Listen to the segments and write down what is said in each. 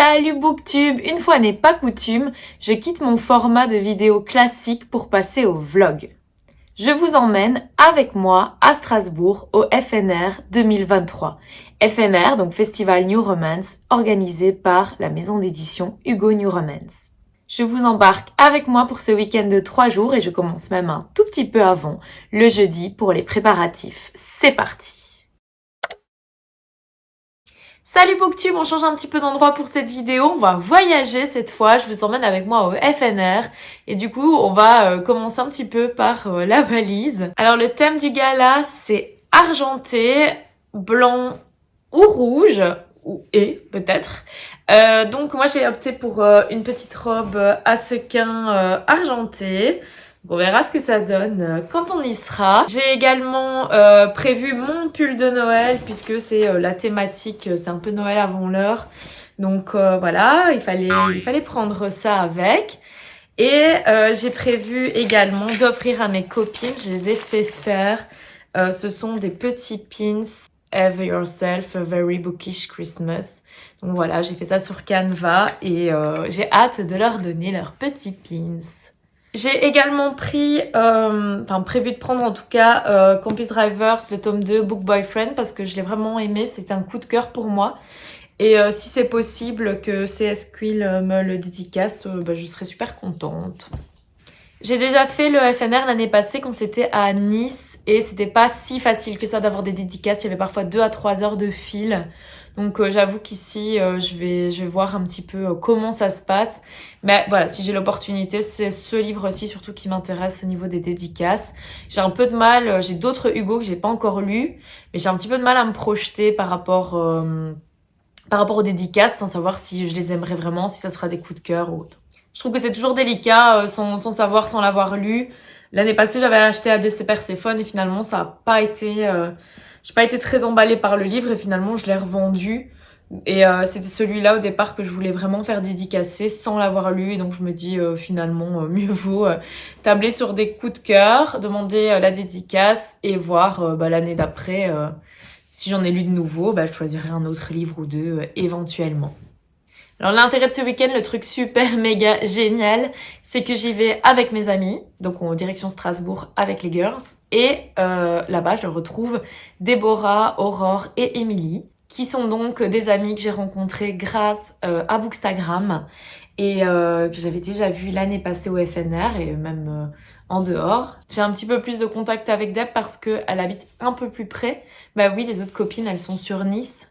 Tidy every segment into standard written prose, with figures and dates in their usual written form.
Salut Booktube! Une fois n'est pas coutume, je quitte mon format de vidéo classique pour passer au vlog. Je vous emmène avec moi à Strasbourg au FNR 2023. FNR, donc Festival New Romance, organisé par la maison d'édition Hugo New Romance. Je vous embarque avec moi pour ce week-end de 3 jours et je commence même un tout petit peu avant, le jeudi, pour les préparatifs. C'est parti! Salut Booktube, on change un petit peu d'endroit pour cette vidéo, on va voyager cette fois, je vous emmène avec moi au FNR et du coup on va commencer un petit peu par la valise. Alors le thème du gala c'est argenté, blanc ou rouge, ou peut-être. Donc moi j'ai opté pour une petite robe à sequins argenté. On verra ce que ça donne quand on y sera. J'ai également prévu mon pull de Noël puisque c'est la thématique, c'est un peu Noël avant l'heure. Donc voilà, il fallait prendre ça avec. Et j'ai prévu également d'offrir à mes copines, je les ai fait faire. Ce sont des petits pins Have Yourself a Very Bookish Christmas. Donc voilà, j'ai fait ça sur Canva et j'ai hâte de leur donner leurs petits pins. J'ai également prévu de prendre en tout cas Campus Drivers, le tome 2, Book Boyfriend, parce que je l'ai vraiment aimé, c'est un coup de cœur pour moi. Et si c'est possible que CS Quill me le dédicace, je serais super contente. J'ai déjà fait le FNR l'année passée quand c'était à Nice et c'était pas si facile que ça d'avoir des dédicaces, il y avait parfois 2 à 3 heures de fil. Donc j'avoue qu'ici je vais voir un petit peu comment ça se passe. Mais voilà, si j'ai l'opportunité, c'est ce livre-ci surtout qui m'intéresse au niveau des dédicaces. J'ai un peu de mal, j'ai d'autres Hugo que j'ai pas encore lus, mais j'ai un petit peu de mal à me projeter par rapport aux dédicaces sans savoir si je les aimerais vraiment, si ça sera des coups de cœur ou autre. Je trouve que c'est toujours délicat sans savoir, sans l'avoir lu. L'année passée, j'avais acheté ADC Perséphone et finalement, ça a pas été... j'ai pas été très emballée par le livre et finalement, je l'ai revendu. Et c'était celui-là au départ que je voulais vraiment faire dédicacer sans l'avoir lu. Et donc, je me dis finalement, mieux vaut tabler sur des coups de cœur, demander la dédicace et voir l'année d'après, si j'en ai lu de nouveau, je choisirai un autre livre ou deux éventuellement. Alors l'intérêt de ce week-end, le truc super méga génial, c'est que j'y vais avec mes amis, donc en direction Strasbourg avec les girls. Et là-bas, je retrouve Déborah, Aurore et Émilie, qui sont donc des amies que j'ai rencontrées grâce à Bookstagram et que j'avais déjà vu l'année passée au FNR et même en dehors. J'ai un petit peu plus de contact avec Deb parce qu'elle habite un peu plus près. Bah oui, les autres copines, elles sont sur Nice.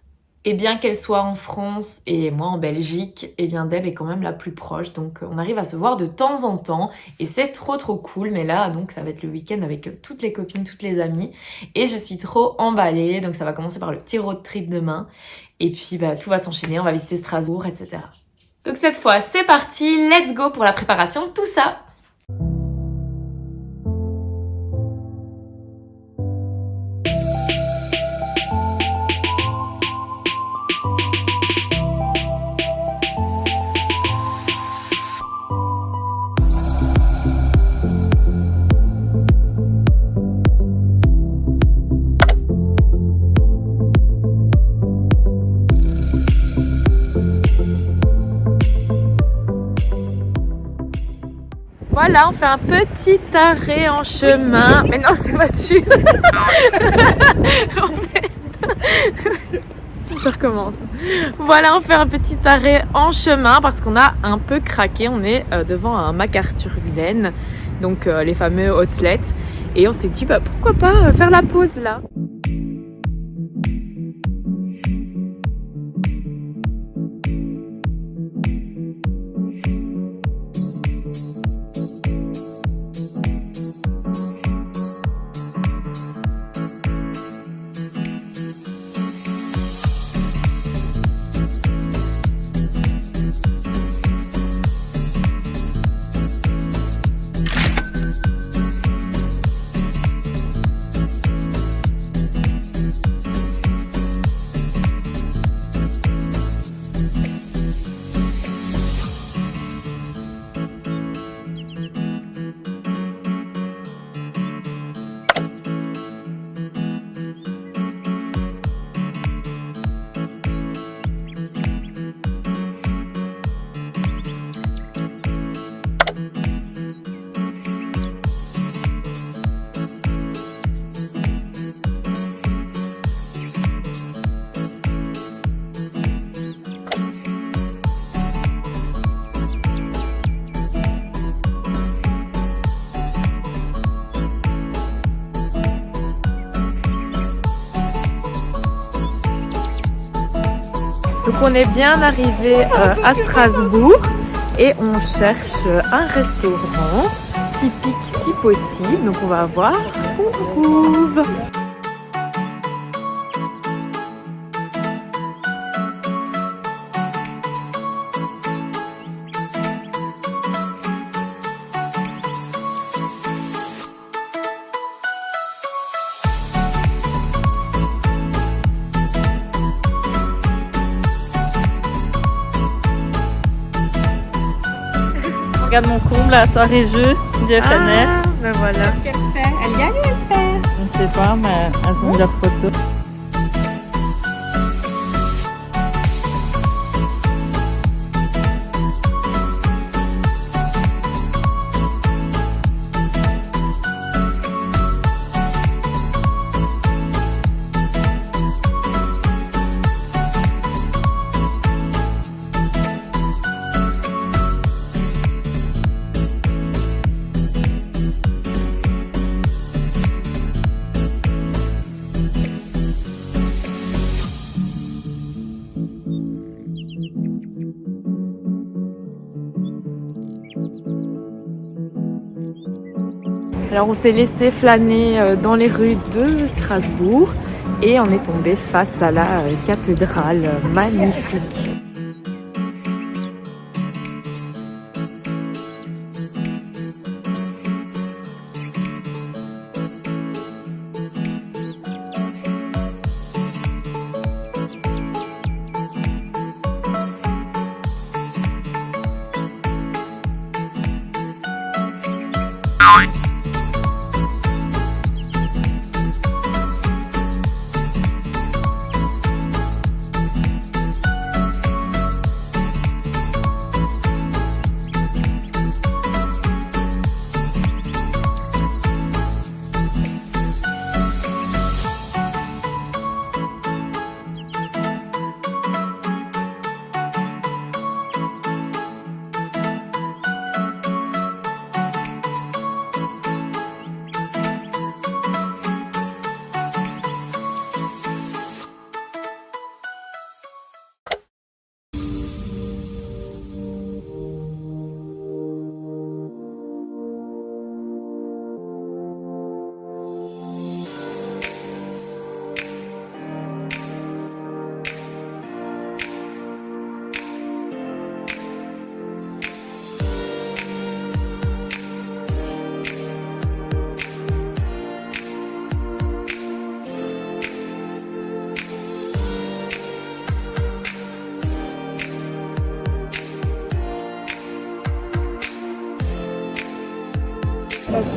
Et bien qu'elle soit en France et moi en Belgique, eh bien Deb est quand même la plus proche. Donc on arrive à se voir de temps en temps et c'est trop cool. Mais là, donc ça va être le week-end avec toutes les copines, toutes les amies. Et je suis trop emballée. Donc ça va commencer par le petit road trip demain. Et puis tout va s'enchaîner, on va visiter Strasbourg, etc. Donc cette fois, c'est parti, let's go pour la préparation de tout ça. Voilà, on fait un petit arrêt en chemin. Mais non, c'est pas dessus. Je recommence. Voilà, on fait un petit arrêt en chemin parce qu'on a un peu craqué. On est devant un MacArthur Glen, donc les fameux outlets. Et on s'est dit, pourquoi pas faire la pause là. Donc on est bien arrivé à Strasbourg et on cherche un restaurant typique si possible. Donc on va voir ce qu'on trouve. Regarde mon comble, la soirée jeu du FNR. Ah, ben voilà. Qu'est-ce qu'elle fait? Elle gagne ou elle perd? Je ne sais pas, mais elles ont mis leur photo. Alors on s'est laissé flâner dans les rues de Strasbourg et on est tombé face à la cathédrale magnifique.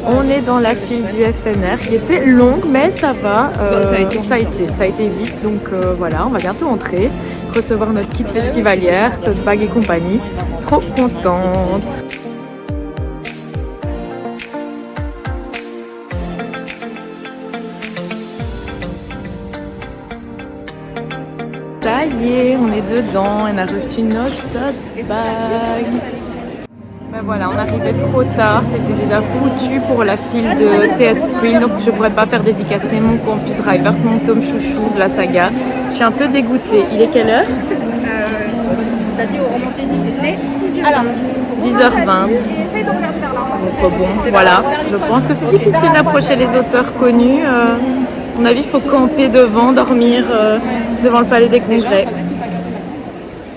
On est dans la file du FNR qui était longue mais ça va, ça a été vite donc voilà, on va bientôt entrer, recevoir notre kit festivalière, tote bag et compagnie, trop contente. Ça y est, on est dedans, on a reçu notre tote bag. Ben voilà, on arrivait trop tard, c'était déjà foutu pour la file de CS Queen, donc je pourrais pas faire dédicacer mon Campus Drivers, mon tome chouchou de la saga. Je suis un peu dégoûtée. Il est quelle heure? T'as dit au romantisme, alors 10h20. Donc bon, voilà, je pense que c'est difficile d'approcher les auteurs connus. À mon avis, il faut camper devant, dormir devant le Palais des Congrès.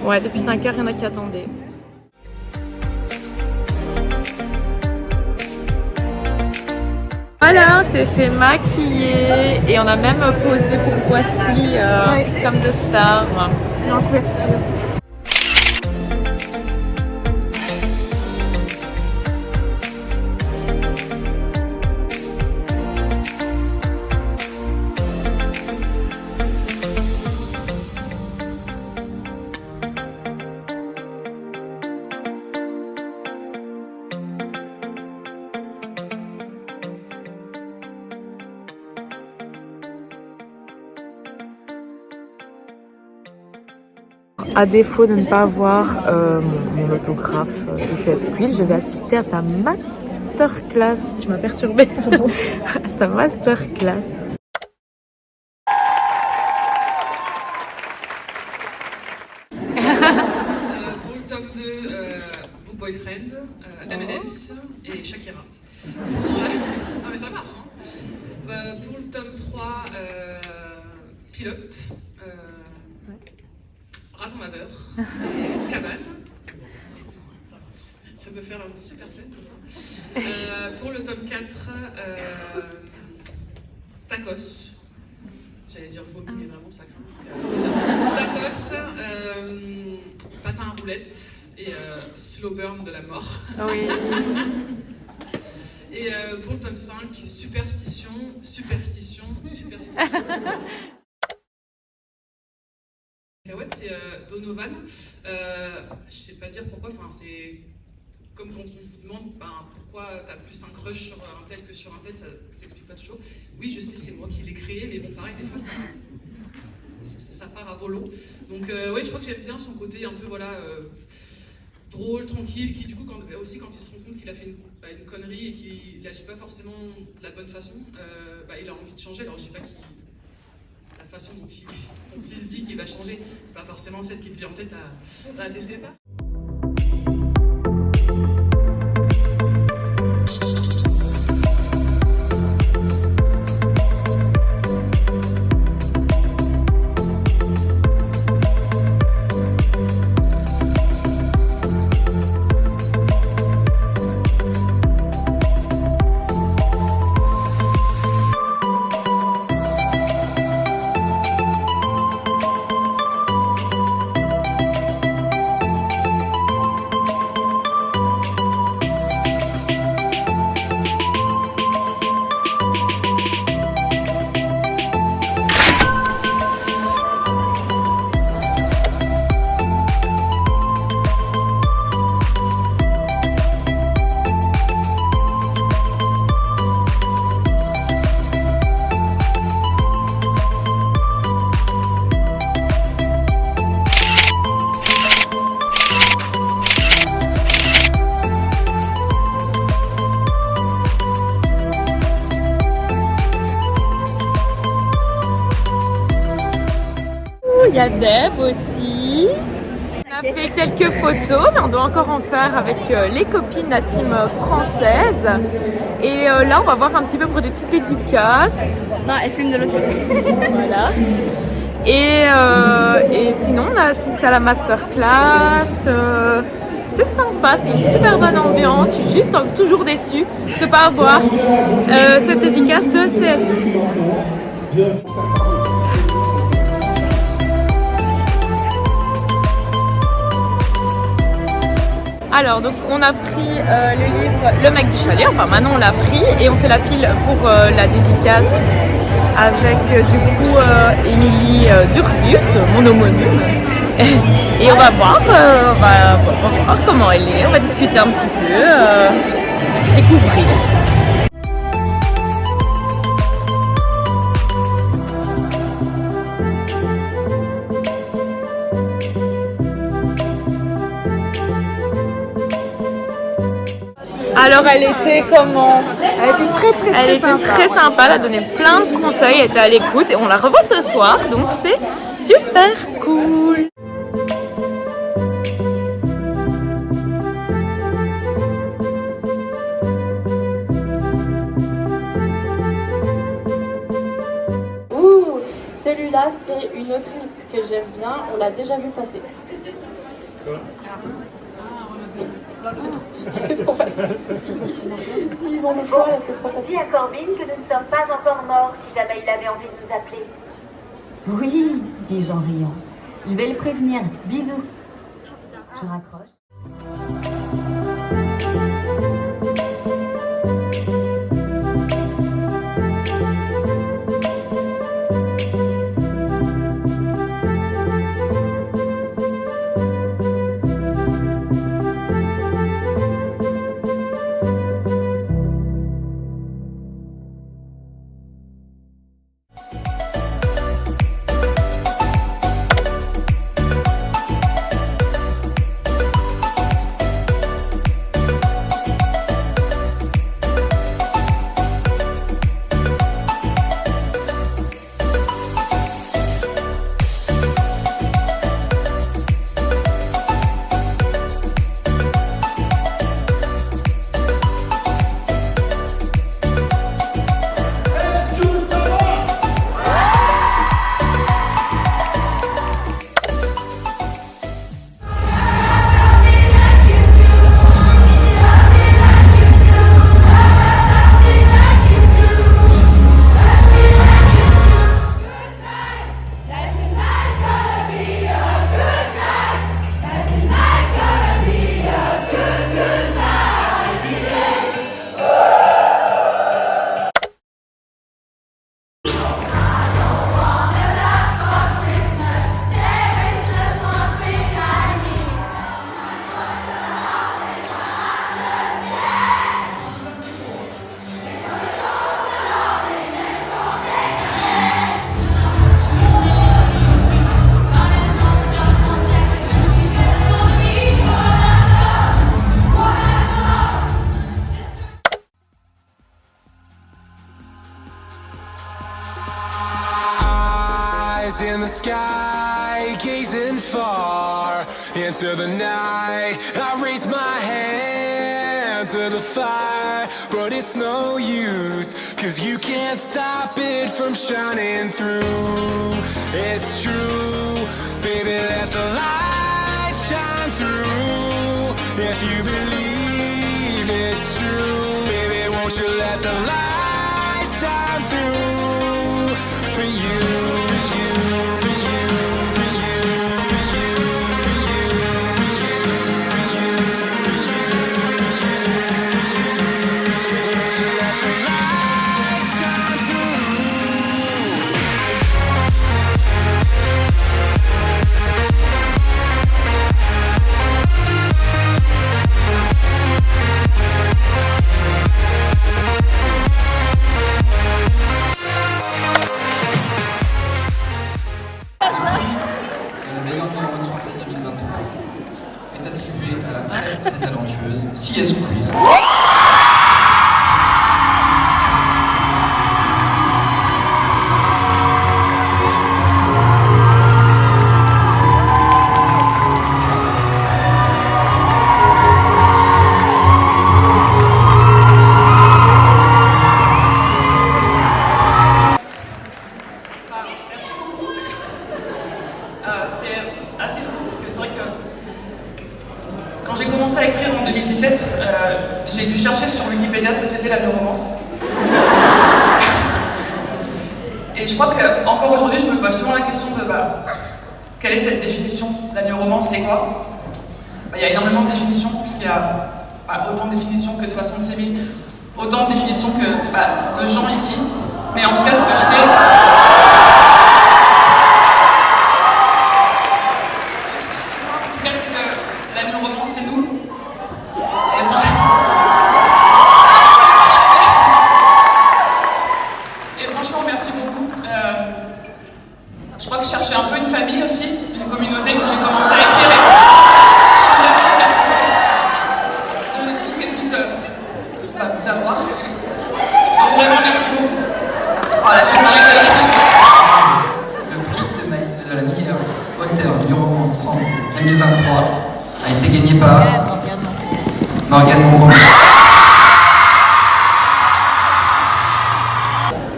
Ouais, depuis 5h, il y en a qui attendaient. Voilà, on s'est fait maquiller et on a même posé pour Voici comme de stars. en couverture. À défaut de ne pas avoir mon autographe de CS Quill, je vais assister à sa masterclass. Tu m'as perturbée. À sa masterclass. Boyfriend, M&M's et Shakira. Ah mais ça marche, hein. Pour le tome 3, Pilote, Raton laveur, Cabane. Ça peut faire une super scène comme ça. Pour le tome 4, Tacos. J'allais dire vomi, mais vraiment ça craint. Tacos, patin à roulettes et slow burn de la mort. Oui. Et pour le tome 5, superstition. Cacahuète, c'est Donovan. Je sais pas dire pourquoi, c'est comme quand on vous demande pourquoi tu as plus un crush sur un tel que sur un tel, ça s'explique pas toujours. Oui, je sais, c'est moi qui l'ai créé, mais bon, pareil, des fois, ça part à volo. Donc, oui, je crois que j'aime bien son côté un peu, drôle, tranquille, qui, du coup, quand il se rend compte qu'il a fait une connerie et qu'il n'agit pas forcément de la bonne façon, il a envie de changer. Alors, je sais pas la façon dont il se dit qu'il va changer, c'est pas forcément celle qui te vient en tête dès le départ. Il y a Deb aussi. On a fait quelques photos, mais on doit encore en faire avec les copines de la team française. Et là, on va voir un petit peu pour des petites dédicaces. Non, elle filme de l'autre côté. Voilà. Et sinon, on a assisté à la masterclass. C'est sympa, c'est une super bonne ambiance. Je suis juste toujours déçue de ne pas avoir cette dédicace de CSE. Alors, donc on a pris le livre Le mec du chalet, enfin maintenant on l'a pris et on fait la file pour la dédicace avec du coup Émilie Durbius, mon homonyme. Et on va voir, comment elle est, on va discuter un petit peu, découvrir. Alors elle était comment? Elle était très sympa, elle a donné plein de conseils, elle était à l'écoute et on la revoit ce soir, donc c'est super cool. Ouh, celui-là c'est une autrice que j'aime bien, on l'a déjà vu passer. C'est trop facile. S'ils ont le choix, là, c'est trop facile. Dis à Corbin que nous ne sommes pas encore morts si jamais il avait envie de nous appeler. Oui, dis-je en riant. Je vais le prévenir. Bisous. Je raccroche. eyes in the sky, gazing far into the night. I raise my hand to the fire, but it's no use, 'cause you can't stop it from shining through. It's true, baby, let the light shine through. If you believe it's true, baby, won't you let the light shine through for you, for you, for you, for you, for you, for you, for you, won't you let the light shine through. La meilleure performance française 2023 est attribuée à la très très talentueuse CS Queen. Merci beaucoup. C'est assez fou parce que c'est vrai que quand j'ai commencé à écrire en 2017, j'ai dû chercher sur Wikipédia ce que c'était la néoromance. Et je crois qu'encore aujourd'hui, je me pose souvent la question de quelle est cette définition? La néoromance, c'est quoi? Il y a énormément de définitions, puisqu'il y a autant de définitions que de façons de s'aimer, autant de définitions que de gens ici. Mais en tout cas, ce que je sais, c'est que la néoromance, c'est nous. Et franchement, merci beaucoup. Je crois que je cherchais un peu une famille aussi, une communauté quand j'ai commencé à écrire. Et je suis vraiment de tous et toutes vous avoir. Donc vraiment, merci beaucoup. Voilà, je vais m'arrêter là. Le prix de la meilleure auteure du romance française 2023 a été gagné par Morgane Monroe.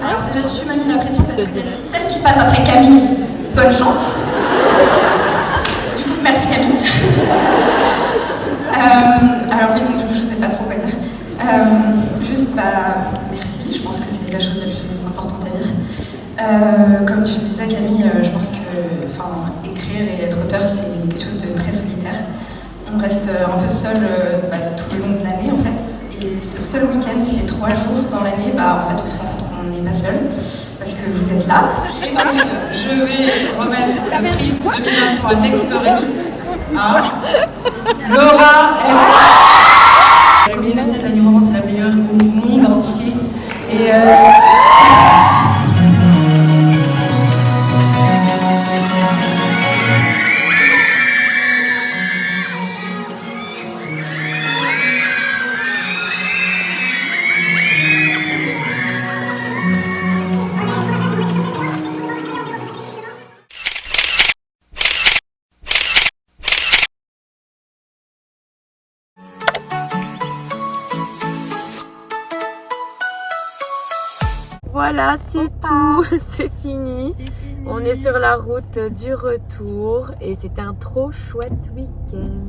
Alors déjà tu m'as mis la pression parce que celle qui passe après Camille, bonne chance. Du coup, merci Camille. Alors oui, donc je sais pas trop quoi dire. Juste merci, je pense que c'est la chose la plus importante à dire. Comme tu disais Camille, je pense que écrire et être auteur c'est quelque chose de très solitaire. On reste un peu seul tout le long de l'année en fait. Et ce seul week-end, ces 3 jours dans l'année, en fait on se rend compte qu'on n'est pas seul parce que vous êtes là. Et donc je vais remettre le prix 2023 Textory à Laura S. La communauté de la New Romance c'est la meilleure au monde entier. Et Voilà, c'est tout, c'est fini. On est sur la route du retour et c'était un trop chouette week-end.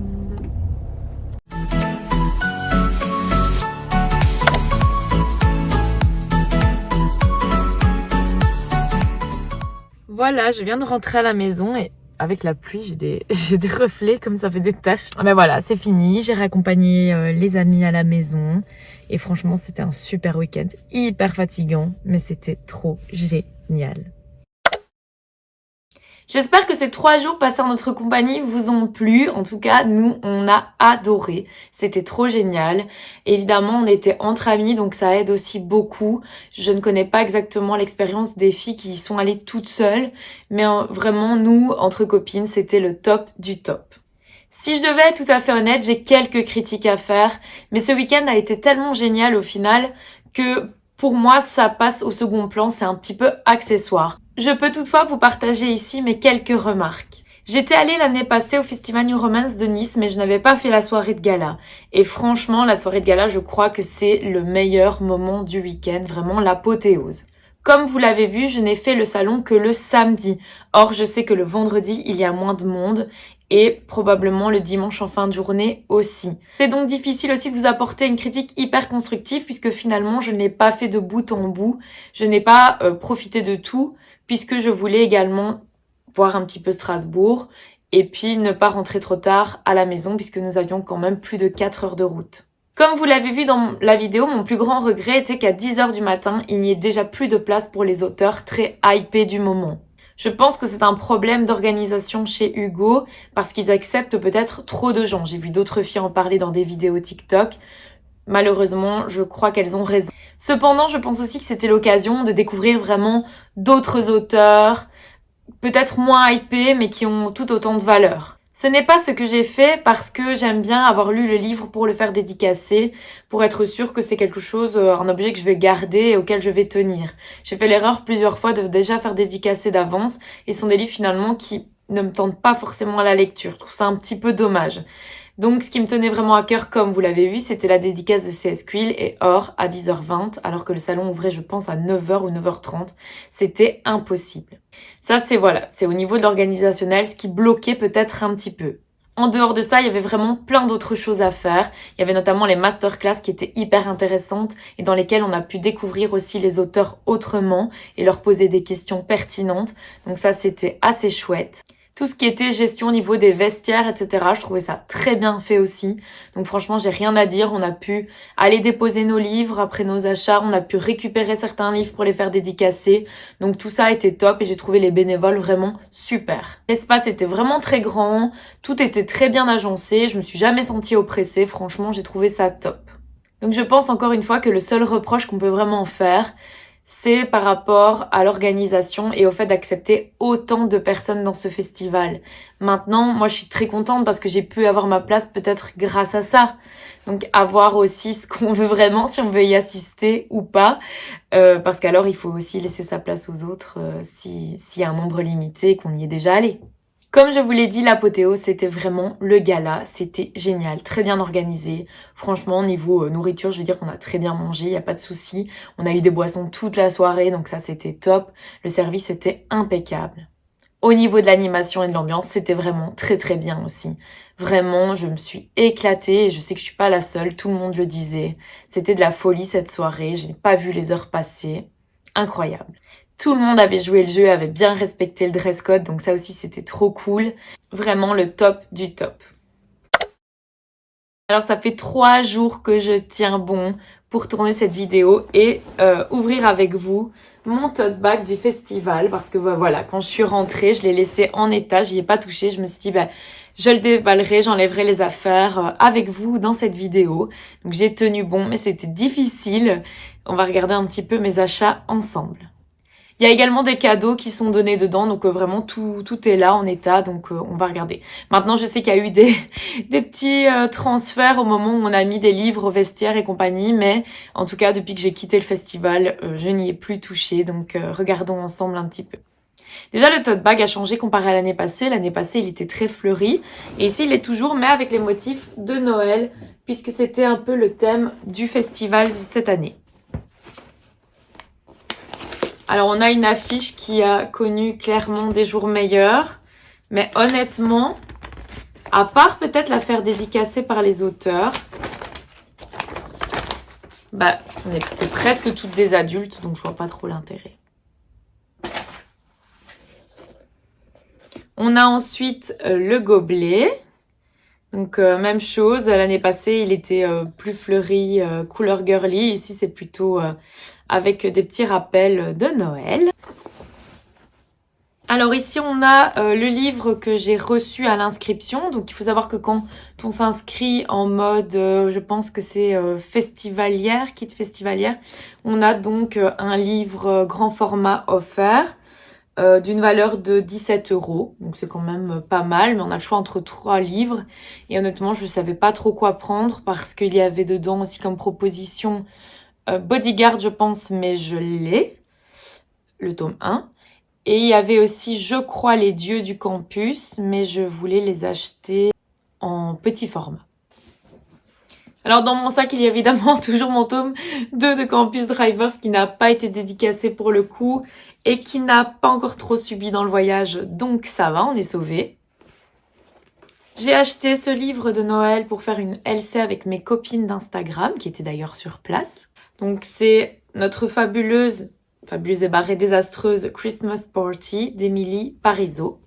Voilà, je viens de rentrer à la maison et avec la pluie, j'ai des reflets comme ça fait des taches. Mais voilà, c'est fini. J'ai raccompagné les amis à la maison. Et franchement, c'était un super week-end. Hyper fatigant, mais c'était trop génial. J'espère que ces 3 jours passés en notre compagnie vous ont plu. En tout cas, nous, on a adoré. C'était trop génial. Évidemment, on était entre amis, donc ça aide aussi beaucoup. Je ne connais pas exactement l'expérience des filles qui y sont allées toutes seules. Mais vraiment, nous, entre copines, c'était le top du top. Si je devais être tout à fait honnête, j'ai quelques critiques à faire. Mais ce week-end a été tellement génial au final que pour moi, ça passe au second plan. C'est un petit peu accessoire. Je peux toutefois vous partager ici mes quelques remarques. J'étais allée l'année passée au Festival New Romance de Nice, mais je n'avais pas fait la soirée de gala. Et franchement, la soirée de gala, je crois que c'est le meilleur moment du week-end, vraiment l'apothéose. Comme vous l'avez vu, je n'ai fait le salon que le samedi. Or, je sais que le vendredi, il y a moins de monde et probablement le dimanche en fin de journée aussi. C'est donc difficile aussi de vous apporter une critique hyper constructive puisque finalement, je ne l'ai pas fait de bout en bout. Je n'ai pas profité de tout puisque je voulais également voir un petit peu Strasbourg et puis ne pas rentrer trop tard à la maison puisque nous avions quand même plus de 4 heures de route. Comme vous l'avez vu dans la vidéo, mon plus grand regret était qu'à 10h du matin, il n'y ait déjà plus de place pour les auteurs très hypés du moment. Je pense que c'est un problème d'organisation chez Hugo parce qu'ils acceptent peut-être trop de gens. J'ai vu d'autres filles en parler dans des vidéos TikTok. Malheureusement, je crois qu'elles ont raison. Cependant, je pense aussi que c'était l'occasion de découvrir vraiment d'autres auteurs, peut-être moins hypés, mais qui ont tout autant de valeur. Ce n'est pas ce que j'ai fait parce que j'aime bien avoir lu le livre pour le faire dédicacer, pour être sûre que c'est quelque chose, un objet que je vais garder et auquel je vais tenir. J'ai fait l'erreur plusieurs fois de déjà faire dédicacer d'avance et ce sont des livres finalement qui ne me tentent pas forcément à la lecture. Je trouve ça un petit peu dommage. Donc ce qui me tenait vraiment à cœur, comme vous l'avez vu, c'était la dédicace de CS Quill et Or à 10h20, alors que le salon ouvrait je pense à 9h ou 9h30. C'était impossible. Ça c'est au niveau de l'organisationnel, ce qui bloquait peut-être un petit peu. En dehors de ça, il y avait vraiment plein d'autres choses à faire. Il y avait notamment les masterclass qui étaient hyper intéressantes et dans lesquelles on a pu découvrir aussi les auteurs autrement et leur poser des questions pertinentes. Donc ça, c'était assez chouette. Tout ce qui était gestion au niveau des vestiaires, etc. Je trouvais ça très bien fait aussi. Donc franchement, j'ai rien à dire. On a pu aller déposer nos livres après nos achats. On a pu récupérer certains livres pour les faire dédicacer. Donc tout ça était top et j'ai trouvé les bénévoles vraiment super. L'espace était vraiment très grand. Tout était très bien agencé. Je me suis jamais sentie oppressée. Franchement, j'ai trouvé ça top. Donc je pense encore une fois que le seul reproche qu'on peut vraiment faire, c'est par rapport à l'organisation et au fait d'accepter autant de personnes dans ce festival. Maintenant, moi je suis très contente parce que j'ai pu avoir ma place peut-être grâce à ça. Donc à voir aussi ce qu'on veut vraiment, si on veut y assister ou pas. Parce qu'alors il faut aussi laisser sa place aux autres s'il y a un nombre limité et qu'on y est déjà allé. Comme je vous l'ai dit, l'apothéose, c'était vraiment le gala. C'était génial, très bien organisé. Franchement, niveau nourriture, je veux dire qu'on a très bien mangé, il n'y a pas de souci. On a eu des boissons toute la soirée, donc ça, c'était top. Le service était impeccable. Au niveau de l'animation et de l'ambiance, c'était vraiment très très bien aussi. Vraiment, je me suis éclatée et je sais que je suis pas la seule, tout le monde le disait. C'était de la folie cette soirée, je n'ai pas vu les heures passer. Incroyable. Tout le monde avait joué le jeu, avait bien respecté le dress code, donc ça aussi c'était trop cool. Vraiment le top du top. Alors ça fait 3 jours que je tiens bon pour tourner cette vidéo et ouvrir avec vous mon tote bag du festival. Parce que voilà, quand je suis rentrée, je l'ai laissé en état, j'y ai pas touché. Je me suis dit, je le déballerai, j'enlèverai les affaires avec vous dans cette vidéo. Donc j'ai tenu bon, mais c'était difficile. On va regarder un petit peu mes achats ensemble. Il y a également des cadeaux qui sont donnés dedans, donc vraiment tout est là en état, donc on va regarder. Maintenant, je sais qu'il y a eu des petits transferts au moment où on a mis des livres au vestiaire et compagnie, mais en tout cas, depuis que j'ai quitté le festival, je n'y ai plus touché, donc regardons ensemble un petit peu. Déjà, le tote bag a changé comparé à l'année passée. L'année passée, il était très fleuri, et ici, il est toujours, mais avec les motifs de Noël, puisque c'était un peu le thème du festival cette année. Alors, on a une affiche qui a connu clairement des jours meilleurs. Mais honnêtement, à part peut-être la faire dédicacer par les auteurs, on était presque toutes des adultes, donc je vois pas trop l'intérêt. On a ensuite le gobelet. Donc même chose, l'année passée il était plus fleuri, couleur girly. Ici c'est plutôt avec des petits rappels de Noël. Alors ici on a le livre que j'ai reçu à l'inscription. Donc il faut savoir que quand on s'inscrit en mode, je pense que c'est festivalière, kit festivalière, on a donc un livre grand format offert. D'une valeur de 17 €. Donc c'est quand même pas mal, mais on a le choix entre 3 livres. Et honnêtement, je savais pas trop quoi prendre parce qu'il y avait dedans aussi comme proposition Bodyguard, je pense, mais je l'ai. Le tome 1. Et il y avait aussi Je crois les dieux du campus, mais je voulais les acheter en petit format. Alors dans mon sac, il y a évidemment toujours mon tome 2 de Campus Drivers qui n'a pas été dédicacé pour le coup et qui n'a pas encore trop subi dans le voyage, donc ça va, on est sauvés. J'ai acheté ce livre de Noël pour faire une LC avec mes copines d'Instagram, qui étaient d'ailleurs sur place. Donc c'est notre fabuleuse et barrée désastreuse Christmas Party d'Emily Parizeau.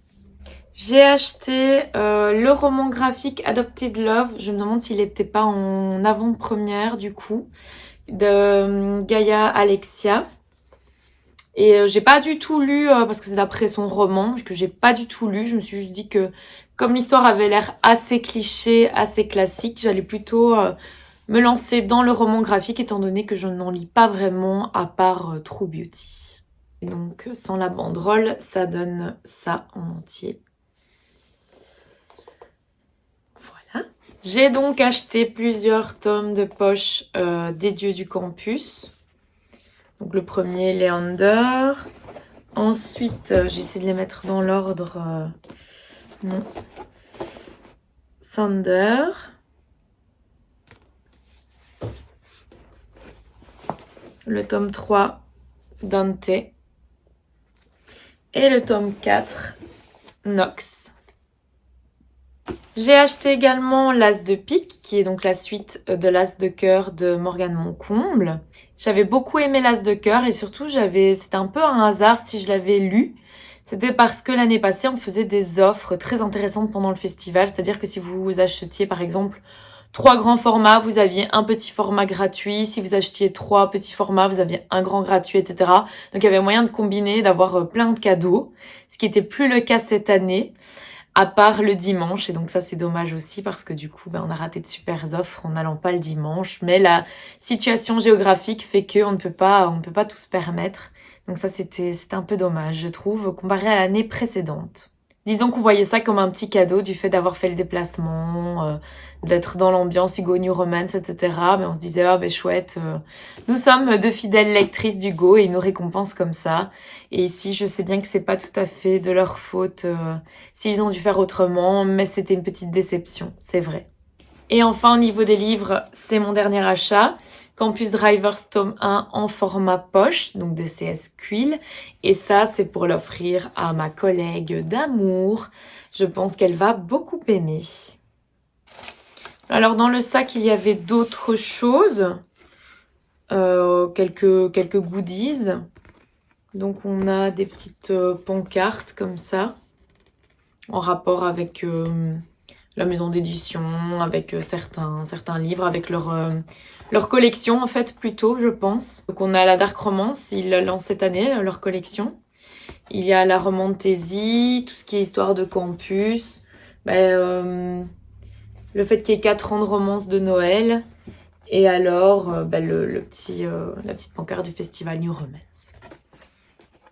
J'ai acheté le roman graphique Adopted Love, je me demande s'il n'était pas en avant-première du coup, de Gaia Alexia. Et j'ai pas du tout lu, parce que c'est d'après son roman, que j'ai pas du tout lu, je me suis juste dit que comme l'histoire avait l'air assez cliché, assez classique, j'allais plutôt me lancer dans le roman graphique étant donné que je n'en lis pas vraiment à part True Beauty. Et donc sans la banderole, ça donne ça en entier. Voilà. J'ai donc acheté plusieurs tomes de poche des dieux du campus. Donc le premier, Leander. Ensuite, j'essaie de les mettre dans l'ordre. Non. Sander. Le tome 3, Dante. Et le tome 4, Nox. J'ai acheté également l'As de pique, qui est donc la suite de l'As de cœur de Morgane Moncomble. J'avais beaucoup aimé l'As de cœur et surtout c'était un peu un hasard si je l'avais lu. C'était parce que l'année passée, on faisait des offres très intéressantes pendant le festival. C'est-à-dire que si vous achetiez par exemple 3 grands formats, vous aviez un petit format gratuit. Si vous achetiez 3 petits formats, vous aviez un grand gratuit, etc. Donc il y avait moyen de combiner, d'avoir plein de cadeaux. Ce qui n'était plus le cas cette année. À part le dimanche, et donc ça c'est dommage aussi parce que du coup on a raté de super offres en n'allant pas le dimanche, mais la situation géographique fait qu'on ne peut pas tout se permettre, donc ça c'était un peu dommage je trouve comparé à l'année précédente. Disons qu'on voyait ça comme un petit cadeau du fait d'avoir fait le déplacement, d'être dans l'ambiance Hugo New Romance, etc. Mais on se disait, ah ben chouette, nous sommes de fidèles lectrices d'Hugo et ils nous récompensent comme ça. Et ici, je sais bien que c'est pas tout à fait de leur faute s'ils ont dû faire autrement, mais c'était une petite déception, c'est vrai. Et enfin, au niveau des livres, c'est mon dernier achat. Campus Drivers tome 1 en format poche, donc de CS Quill. Et ça, c'est pour l'offrir à ma collègue d'amour. Je pense qu'elle va beaucoup aimer. Alors, dans le sac, il y avait d'autres choses. Quelques goodies. Donc, on a des petites pancartes comme ça, en rapport avec la maison d'édition, avec certains livres, avec leur collection en fait plutôt je pense. Donc on a la Dark Romance, ils lancent cette année leur collection. Il y a la Romantasy, tout ce qui est histoire de campus, le fait qu'il y ait 4 ans de romance de Noël, et alors la petite pancarte du festival New Romance.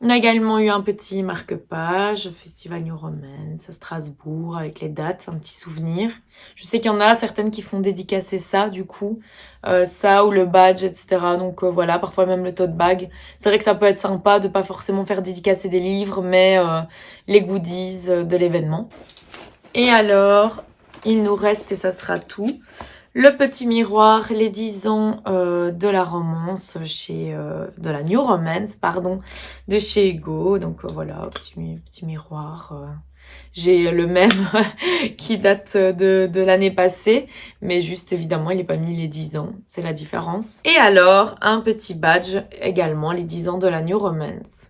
On a également eu un petit marque-page, Festival New Romance à Strasbourg, avec les dates, un petit souvenir. Je sais qu'il y en a certaines qui font dédicacer ça, du coup. Ça ou le badge, etc. Donc voilà, parfois même le tote bag. C'est vrai que ça peut être sympa de pas forcément faire dédicacer des livres, mais les goodies de l'événement. Et alors, il nous reste, et ça sera tout, le petit miroir, les 10 ans de la romance de la New Romance, pardon, de chez Hugo. Donc voilà, petit miroir. J'ai le même qui date de l'année passée, mais juste évidemment, il n'est pas mis les 10 ans, c'est la différence. Et alors, un petit badge également, les 10 ans de la New Romance.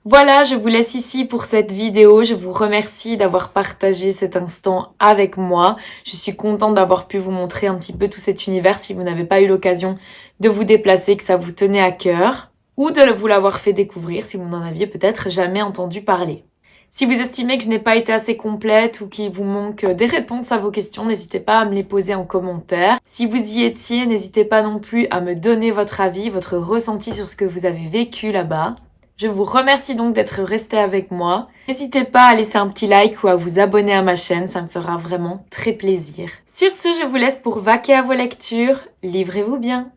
Voilà, je vous laisse ici pour cette vidéo. Je vous remercie d'avoir partagé cet instant avec moi. Je suis contente d'avoir pu vous montrer un petit peu tout cet univers si vous n'avez pas eu l'occasion de vous déplacer, que ça vous tenait à cœur, ou de vous l'avoir fait découvrir si vous n'en aviez peut-être jamais entendu parler. Si vous estimez que je n'ai pas été assez complète ou qu'il vous manque des réponses à vos questions, n'hésitez pas à me les poser en commentaire. Si vous y étiez, n'hésitez pas non plus à me donner votre avis, votre ressenti sur ce que vous avez vécu là-bas. Je vous remercie donc d'être resté avec moi. N'hésitez pas à laisser un petit like ou à vous abonner à ma chaîne, ça me fera vraiment très plaisir. Sur ce, je vous laisse pour vaquer à vos lectures. Livrez-vous bien.